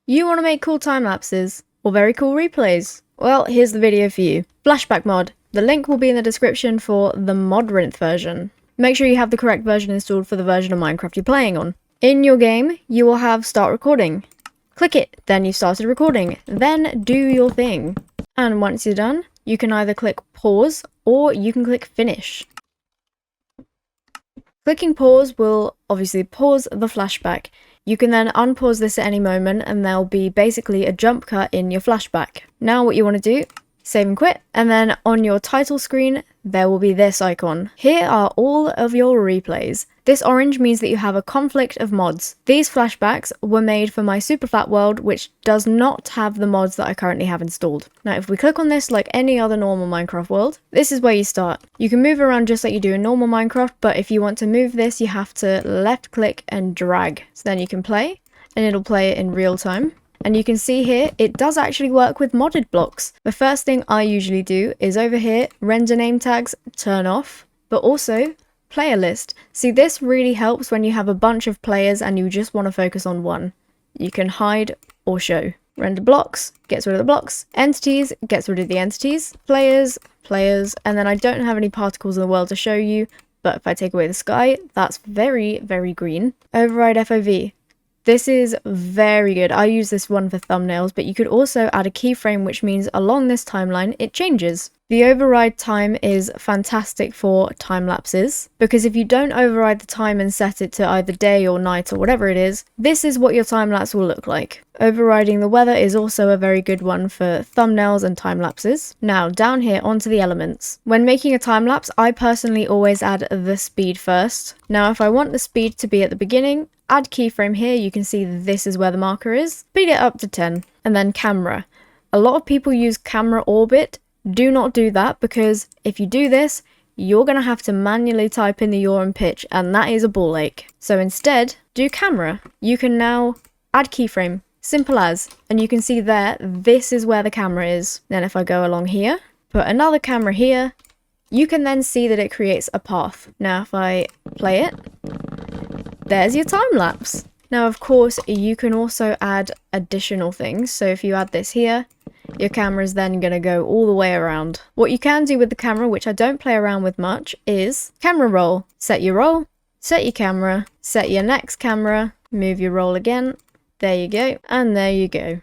You want to make cool time lapses or very cool replays? Well, here's the video for you. Flashback Mod. The link will be in the description for the Modrinth version. Make sure you have the correct version installed for the version of Minecraft you're playing on. In your game, you will have start recording. Click it, then you've started recording. Then do your thing. And once you're done, you can either click pause or you can click finish. Clicking pause will obviously pause the flashback. You can then unpause this at any moment and there'll be basically a jump cut in your flashback. Now what you want to do, save and quit, and then on your title screen there will be this icon. Here are all of your replays. This orange means that you have a conflict of mods. These flashbacks were made for my super flat world, which does not have the mods that I currently have installed. Now if we click on this like any other normal Minecraft world, this is where you start. You can move around just like you do in normal Minecraft, but if you want to move this you have to left click and drag. So then you can play, and it'll play it in real time. And you can see here, it does actually work with modded blocks. The first thing I usually do is over here, render name tags, turn off, but also player list. See, this really helps when you have a bunch of players and you just want to focus on one. You can hide or show. Render blocks, gets rid of the blocks. Entities, gets rid of the entities. Players, and then I don't have any particles in the world to show you, but if I take away the sky, that's very, very green. Override FOV. This is very good. I use this one for thumbnails, but you could also add a keyframe, which means along this timeline, it changes. The override time is fantastic for time lapses, because if you don't override the time and set it to either day or night or whatever it is, this is what your time lapse will look like. Overriding the weather is also a very good one for thumbnails and time lapses. Now, down here onto the elements. When making a time lapse, I personally always add the speed first. Now, if I want the speed to be at the beginning, add keyframe here, you can see this is where the marker is. Speed it up to 10. And then camera. A lot of people use camera orbit. Do not do that, because if you do this, you're going to have to manually type in the yaw and pitch, and that is a ball ache. So instead, do camera. You can now add keyframe. Simple as. And you can see there, this is where the camera is. Then if I go along here, put another camera here, you can then see that it creates a path. Now if I play it, there's your time lapse. Now of course you can also add additional things. So if you add this here, your camera is then going to go all the way around. What you can do with the camera, which I don't play around with much, is camera roll. Set your roll, set your camera, set your next camera, move your roll again. There you go, and there you go.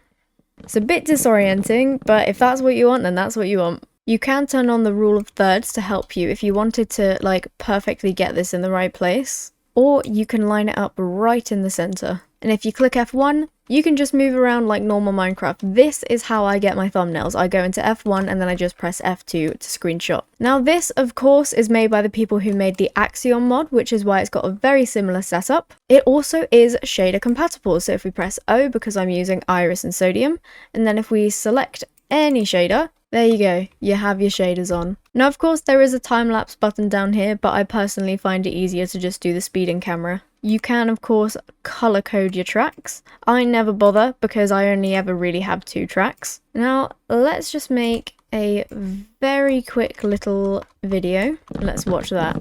It's a bit disorienting, but if that's what you want, then that's what you want. You can turn on the rule of thirds to help you if you wanted to like perfectly get this in the right place. Or you can line it up right in the center. And if you click F1, you can just move around like normal Minecraft. This is how I get my thumbnails. I go into F1 and then I just press F2 to screenshot. Now this, of course, is made by the people who made the Axiom mod, which is why it's got a very similar setup. It also is shader compatible. So if we press O, because I'm using Iris and Sodium, and then if we select any shader, there you go, you have your shaders on. Now of course there is a time-lapse button down here, but I personally find it easier to just do the speed and camera. You can of course color code your tracks. I never bother because I only ever really have 2 tracks. Now let's just make a very quick little video. Let's watch that.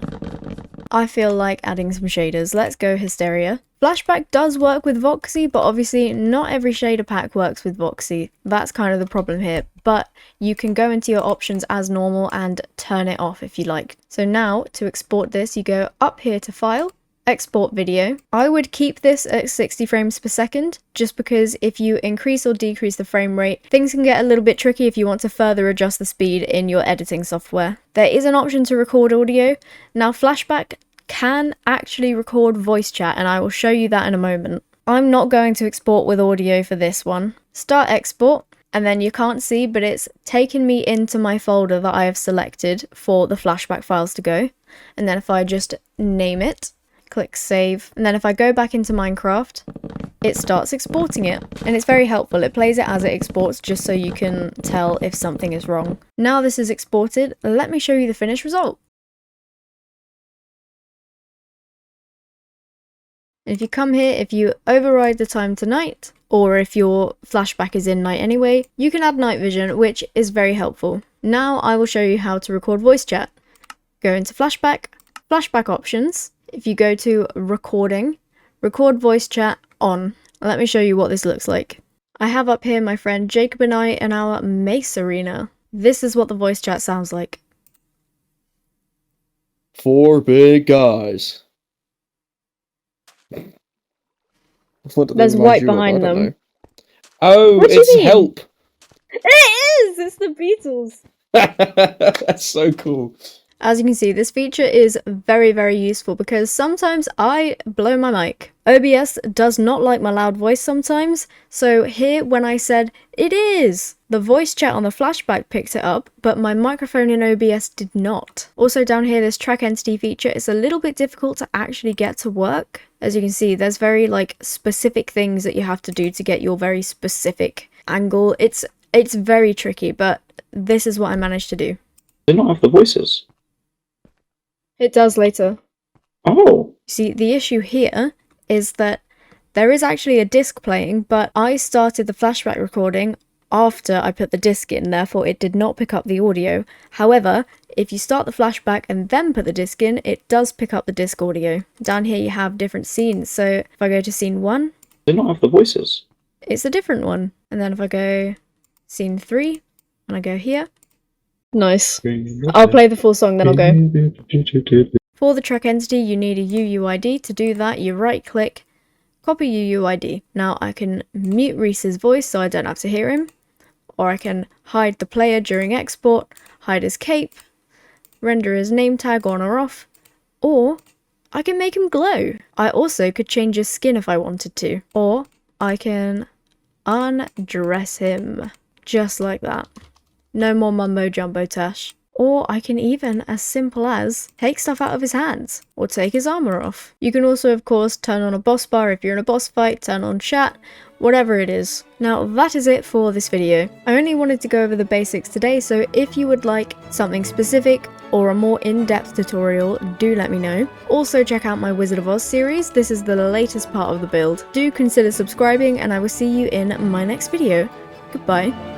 I feel like adding some shaders. Let's go Hysteria. Flashback does work with Voxy, but obviously not every shader pack works with Voxy. That's kind of the problem here, but you can go into your options as normal and turn it off if you like. So now to export this, you go up here to File, Export Video. I would keep this at 60 frames per second, just because if you increase or decrease the frame rate, things can get a little bit tricky if you want to further adjust the speed in your editing software. There is an option to record audio. Now Flashback can actually record voice chat, and I will show you that in a moment. I'm not going to export with audio for this one. Start export, and then you can't see, but it's taken me into my folder that I have selected for the flashback files to go. And then if I just name it, click save, and then if I go back into Minecraft, it starts exporting it, and it's very helpful. It plays it as it exports just so you can tell if something is wrong. Now this is exported, let me show you the finished result. If you come here, if you override the time to night, or if your flashback is in night anyway, you can add night vision, which is very helpful. Now I will show you how to record voice chat. Go into Flashback, Flashback options. If you go to recording, record voice chat on. Let me show you what this looks like. I have up here my friend Jacob and I in our Mace Arena. This is what the voice chat sounds like. 4 big guys. What do they There's remind white you of? behind I don't them. know. Oh, What do you it's mean? Help! It is! It's the Beatles! That's so cool. As you can see, this feature is very, very useful because sometimes I blow my mic. OBS does not like my loud voice sometimes, so here when I said, it is! The voice chat on the flashback picked it up, but my microphone in OBS did not. Also down here, this track entity feature is a little bit difficult to actually get to work. As you can see, there's very specific things that you have to do to get your very specific angle. It's very tricky, but this is what I managed to do. They not have the voices. It does later. Oh. See, the issue here is that there is actually a disc playing, but I started the flashback recording after I put the disc in, therefore it did not pick up the audio. However, if you start the flashback and then put the disc in, it does pick up the disc audio. Down here you have different scenes, so if I go to scene 1... They not have the voices. It's a different one. And then if I go scene 3, and I go here... Nice. I'll play the full song, then I'll go. For the track entity, you need a UUID. To do that, you right-click, copy UUID. Now, I can mute Reese's voice so I don't have to hear him, or I can hide the player during export, hide his cape, render his name tag on or off, or I can make him glow. I also could change his skin if I wanted to, or I can undress him, just like that. No more mumbo jumbo tash. Or I can even, as simple as, take stuff out of his hands, or take his armor off. You can also, of course, turn on a boss bar if you're in a boss fight, turn on chat, whatever it is. Now, that is it for this video. I only wanted to go over the basics today, so if you would like something specific, or a more in-depth tutorial, do let me know. Also, check out my Wizard of Oz series. This is the latest part of the build. Do consider subscribing, and I will see you in my next video. Goodbye.